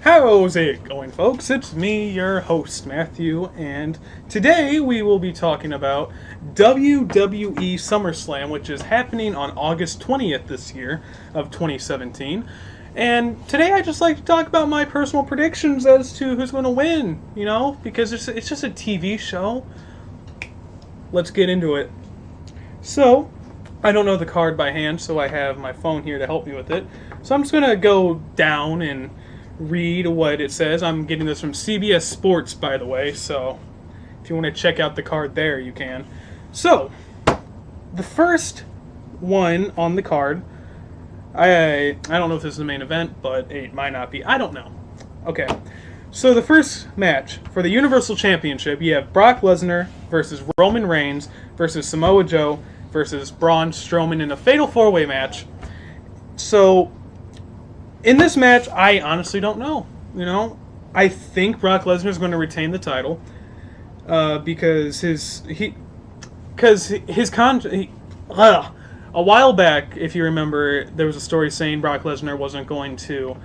How's it going, folks? It's me, your host, Matthew, and today we will be talking about WWE SummerSlam, which is happening on August 20th this year of 2017. And today I just like to talk about my personal predictions as to who's going to win, because it's just a TV show. Let's get into it. So, I don't know the card by hand, so I have my phone here to help me with it. So I'm just going to go down and read what it says. I'm getting this from CBS Sports, by the way, so if you want to check out the card there, you can. So, the first one on the card, I don't know if this is the main event, but it might not be. I don't know. Okay, so the first match for the Universal Championship, you have Brock Lesnar versus Roman Reigns versus Samoa Joe versus Braun Strowman in a fatal four-way match. So, in this match, I honestly don't know. I think Brock Lesnar is going to retain the title because a while back, if you remember, there was a story saying Brock Lesnar wasn't going to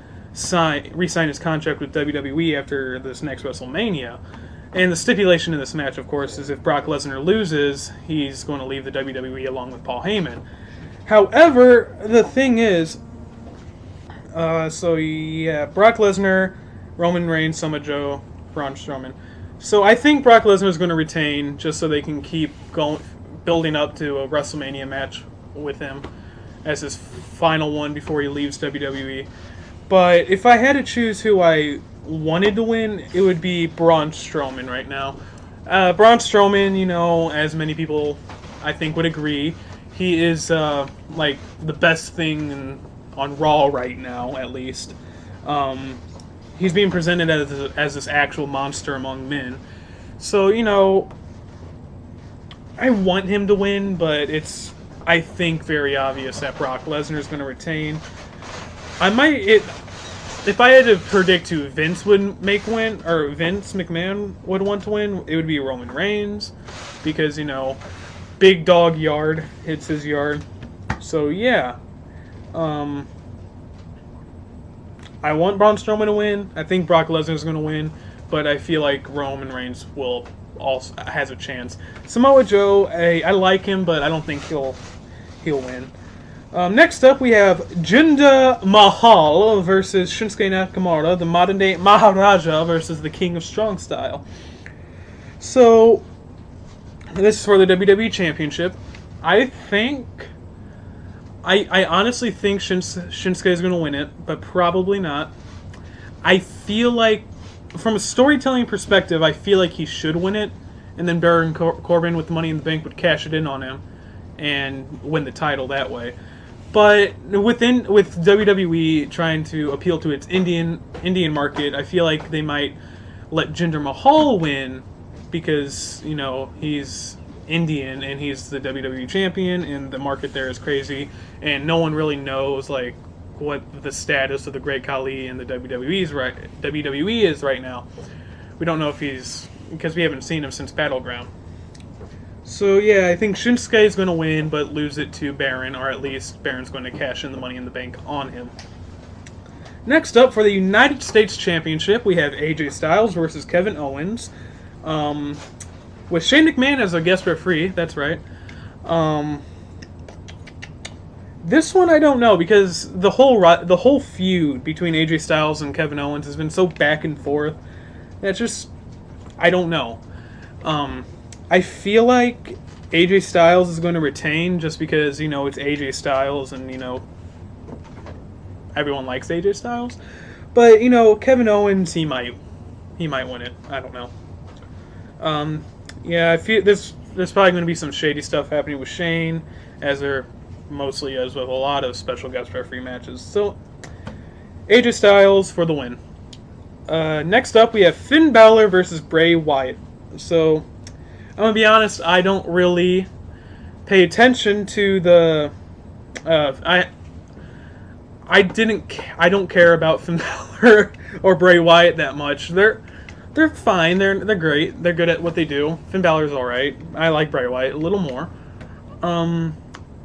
re-sign his contract with WWE after this next WrestleMania. And the stipulation in this match, of course, is if Brock Lesnar loses, he's going to leave the WWE along with Paul Heyman. However, the thing is, Brock Lesnar, Roman Reigns, Samoa Joe, Braun Strowman. So I think Brock Lesnar is going to retain just so they can keep building up to a WrestleMania match with him as his final one before he leaves WWE. But if I had to choose who I wanted to win, it would be Braun Strowman right now. Braun Strowman, as many people I think would agree, he is like the best thing on Raw right now, at least. He's being presented as this actual monster among men. So, I want him to win, but it's, I think, very obvious that Brock Lesnar is going to retain. If I had to predict who Vince McMahon would want to win, it would be Roman Reigns, because, big dog yard hits his yard. So, yeah. I want Braun Strowman to win. I think Brock Lesnar is going to win, but I feel like Roman Reigns has a chance. Samoa Joe, I like him, but I don't think he'll win. Next up, we have Jinder Mahal versus Shinsuke Nakamura, the modern-day Maharaja versus the King of Strong Style. So, this is for the WWE Championship. I honestly think Shinsuke is going to win it, but probably not. I feel like, from a storytelling perspective, I feel like he should win it, and then Baron Corbin with Money in the Bank would cash it in on him and win the title that way. But with WWE trying to appeal to its Indian market, I feel like they might let Jinder Mahal win because, he's Indian and he's the WWE champion and the market there is crazy and no one really knows what the status of the Great Khali and the WWE is right now. We don't know if because we haven't seen him since Battleground. So yeah, I think Shinsuke is going to win but lose it to Baron, or at least Baron's going to cash in the Money in the Bank on him. Next up, for the United States Championship, we have AJ Styles versus Kevin Owens. With Shane McMahon as a guest referee, that's right. This one I don't know, because the whole feud between AJ Styles and Kevin Owens has been so back and forth. That's just, I don't know. I feel like AJ Styles is going to retain just because, it's AJ Styles and, everyone likes AJ Styles. But, Kevin Owens, he might win it. I don't know. Yeah, I feel there's probably going to be some shady stuff happening with Shane, as there mostly is with a lot of special guest referee matches. So, AJ Styles for the win. Next up, we have Finn Balor versus Bray Wyatt. So, I'm going to be honest, I don't really pay attention to the... I don't care about Finn Balor or Bray Wyatt that much. They're fine. They're great. They're good at what they do. Finn Balor's all right. I like Bray Wyatt a little more.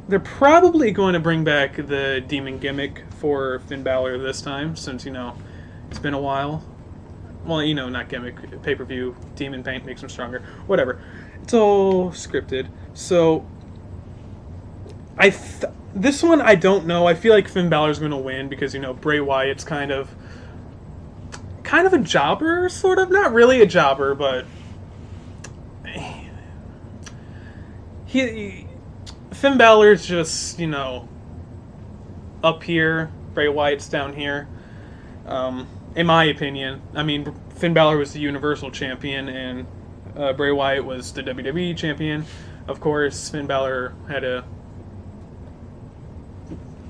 They're probably going to bring back the demon gimmick for Finn Balor this time, since It's been a while. Well, not gimmick. Pay-per-view. Demon paint makes him stronger. Whatever. It's all scripted. So, this one I don't know. I feel like Finn Balor's going to win because Bray Wyatt's kind of a jobber, sort of. Not really a jobber, but Finn Balor's just up here. Bray Wyatt's down here. In my opinion, I mean, Finn Balor was the Universal Champion and Bray Wyatt was the WWE Champion. Of course, Finn Balor had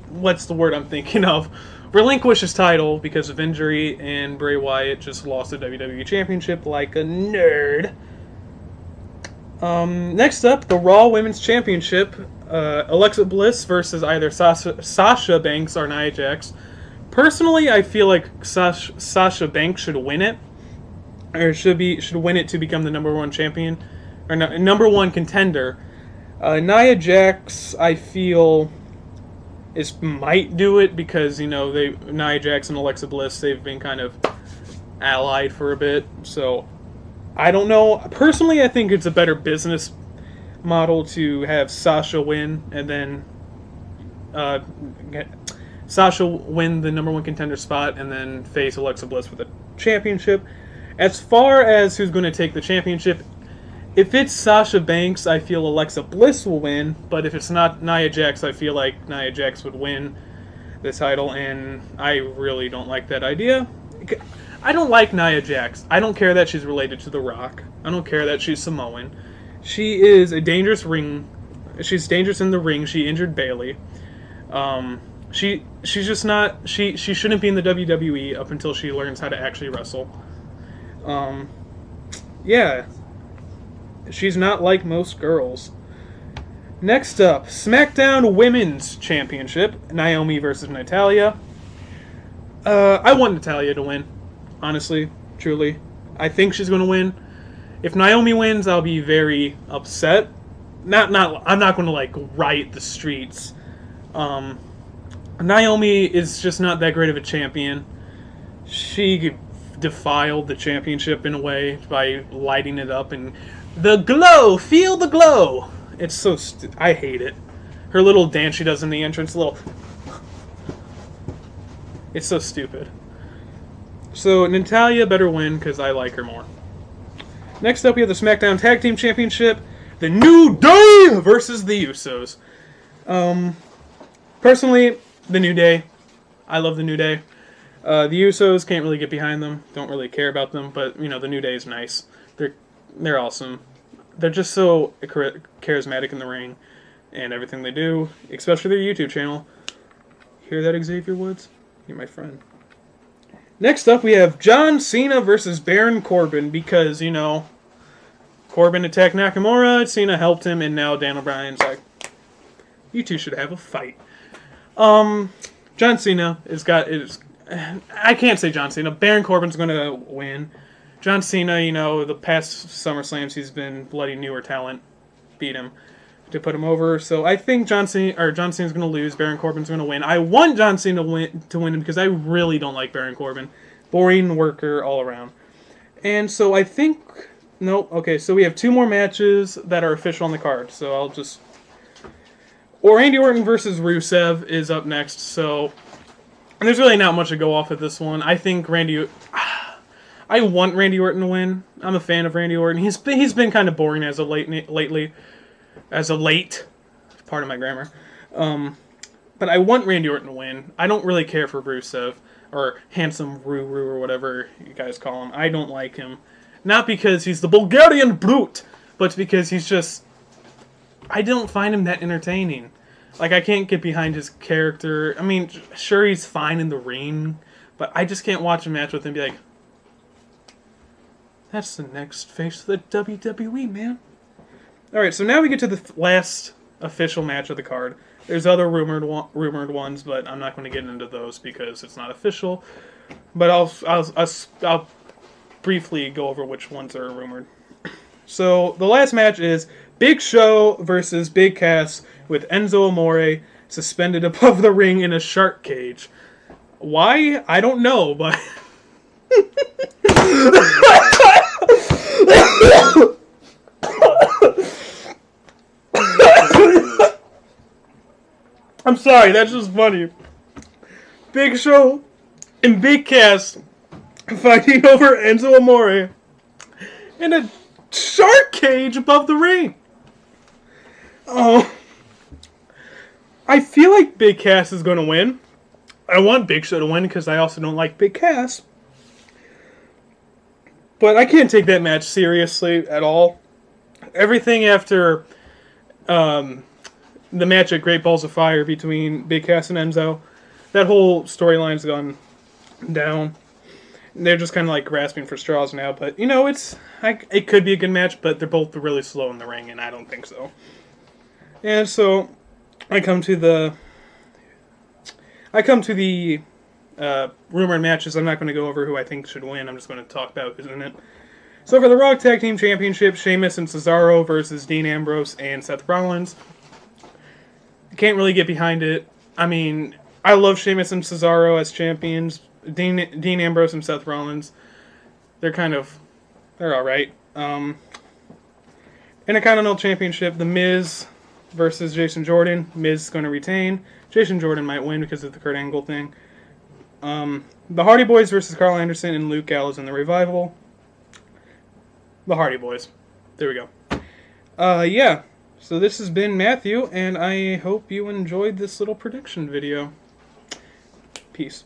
what's the word I'm thinking of? Relinquish his title because of injury, and Bray Wyatt just lost the WWE Championship like a nerd. Next up, the Raw Women's Championship. Alexa Bliss versus either Sasha Banks or Nia Jax. Personally, I feel like Sasha Banks should win it, or should win it to become the number one champion, or number one contender. Nia Jax, I feel, might do it because Nia Jax and Alexa Bliss, they've been kind of allied for a bit. So I don't know. Personally, I think it's a better business model to have Sasha win and then Sasha win the number one contender spot and then face Alexa Bliss for the championship. As far as who's going to take the championship, if it's Sasha Banks, I feel Alexa Bliss will win. But if it's not Nia Jax, I feel like Nia Jax would win the title, and I really don't like that idea. I don't like Nia Jax. I don't care that she's related to The Rock. I don't care that she's Samoan. She is a dangerous ring. She's dangerous in the ring. She injured Bayley. She's just not. She shouldn't be in the WWE up until she learns how to actually wrestle. Yeah. She's not like most girls. Next up, SmackDown Women's Championship. Naomi versus Natalya. I want Natalya to win. Honestly, truly. I think she's going to win. If Naomi wins, I'll be very upset. I'm not going to riot the streets. Naomi is just not that great of a champion. She defiled the championship in a way by lighting it up and the glow, feel the glow. It's so I hate it. Her little dance she does in the entrance, it's so stupid. So Natalya better win because I like her more. Next up, we have the SmackDown Tag Team Championship. The New Day versus the Usos. Personally, the New Day. I love the New Day. The Usos, can't really get behind them. Don't really care about them. But, the New Day is nice. They're awesome. They're just so charismatic in the ring and everything they do, especially their YouTube channel. Hear that, Xavier Woods? You're my friend. Next up, we have John Cena versus Baron Corbin because, Corbin attacked Nakamura, Cena helped him, and now Dan O'Brien's like, you two should have a fight. John Cena I can't say John Cena. Baron Corbin's going to win. John Cena, the past SummerSlams, he's been bloody newer talent. Beat him to put him over. So I think John Cena's going to lose. Baron Corbin's going to win. I want John Cena to win because I really don't like Baron Corbin. Boring worker all around. And so I think... Nope. Okay, so we have two more matches that are official on the card. So I'll just... Randy Orton versus Rusev is up next. So there's really not much to go off of this one. I think I want Randy Orton to win. I'm a fan of Randy Orton. He's been kind of boring as of lately. As of late. Part of my grammar. But I want Randy Orton to win. I don't really care for Rusev. Or Handsome Ruru or whatever you guys call him. I don't like him. Not because he's the Bulgarian brute. But because he's just... I don't find him that entertaining. I can't get behind his character. I mean, sure, he's fine in the ring. But I just can't watch a match with him and be like... That's the next face of the WWE, man. Alright, so now we get to the last official match of the card. There's other rumored ones, but I'm not going to get into those because it's not official. But I'll briefly go over which ones are rumored. So the last match is Big Show versus Big Cass with Enzo Amore suspended above the ring in a shark cage. Why? I don't know, but I'm sorry, that's just funny. Big Show and Big Cass fighting over Enzo Amore in a shark cage above the ring. Oh, I feel like Big Cass is going to win. I want Big Show to win because I also don't like Big Cass. But I can't take that match seriously at all. Everything after the match at Great Balls of Fire between Big Cass and Enzo, that whole storyline's gone down. They're just kind of like grasping for straws now. But, you know, it could be a good match, but they're both really slow in the ring, and I don't think so. And so I come to the rumored matches. I'm not going to go over who I think should win. I'm just going to talk about who's in it. So for the Raw Tag Team Championship, Sheamus and Cesaro versus Dean Ambrose and Seth Rollins. Can't really get behind it. I mean, I love Sheamus and Cesaro as champions. Dean Ambrose and Seth Rollins, they're alright. Intercontinental Championship, The Miz versus Jason Jordan. Miz is going to retain. Jason Jordan might win because of the Kurt Angle thing. The Hardy Boys versus Carl Anderson and Luke Gallows in the Revival. The Hardy Boys. There we go. Yeah. So this has been Matthew, and I hope you enjoyed this little prediction video. Peace.